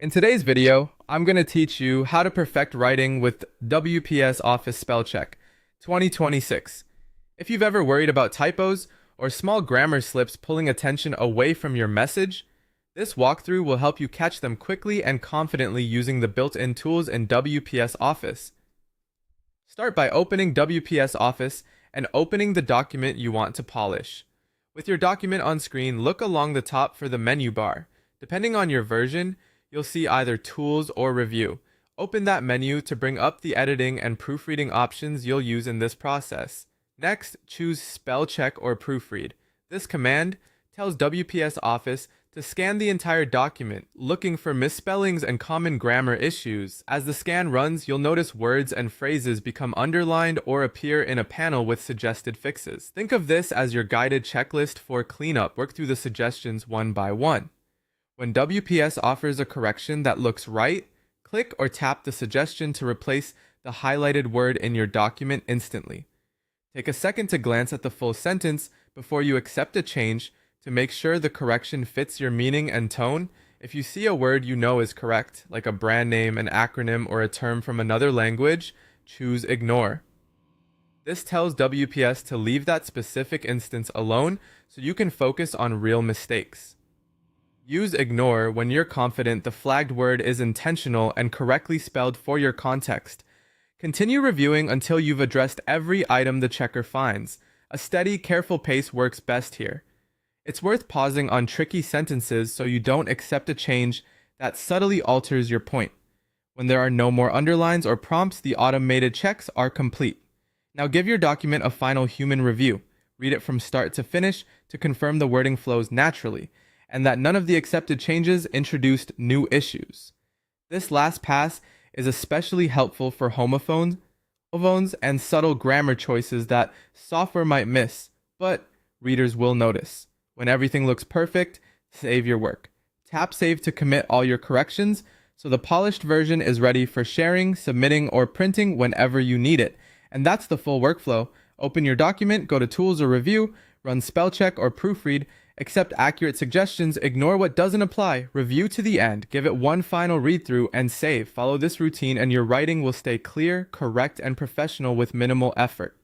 In today's video, I'm going to teach you how to perfect writing with WPS Office Spell Check 2026. If you've ever worried about typos or small grammar slips pulling attention away from your message, this walkthrough will help you catch them quickly and confidently using the built-in tools in WPS Office. Start by opening WPS Office and opening the document you want to polish. With your document on screen, look along the top for the menu bar. Depending on your version, you'll see either Tools or Review. Open that menu to bring up the editing and proofreading options you'll use in this process. Next, choose Spell Check or Proofread. This command tells WPS Office to scan the entire document, looking for misspellings and common grammar issues. As the scan runs, you'll notice words and phrases become underlined or appear in a panel with suggested fixes. Think of this as your guided checklist for cleanup. Work through the suggestions one by one. When WPS offers a correction that looks right, click or tap the suggestion to replace the highlighted word in your document instantly. Take a second to glance at the full sentence before you accept a change to make sure the correction fits your meaning and tone. If you see a word you know is correct, like a brand name, an acronym, or a term from another language, choose Ignore. This tells WPS to leave that specific instance alone so you can focus on real mistakes. Use Ignore when you're confident the flagged word is intentional and correctly spelled for your context. Continue reviewing until you've addressed every item the checker finds. A steady, careful pace works best here. It's worth pausing on tricky sentences so you don't accept a change that subtly alters your point. When there are no more underlines or prompts, the automated checks are complete. Now give your document a final human review. Read it from start to finish to confirm the wording flows naturally, and that none of the accepted changes introduced new issues. This last pass is especially helpful for homophones and subtle grammar choices that software might miss, but readers will notice. When everything looks perfect, save your work. Tap Save to commit all your corrections, so the polished version is ready for sharing, submitting, or printing whenever you need it. And that's the full workflow. Open your document, go to Tools or Review, run Spell Check or Proofread, accept accurate suggestions, ignore what doesn't apply, review to the end, give it one final read-through, and save. Follow this routine and your writing will stay clear, correct, and professional with minimal effort.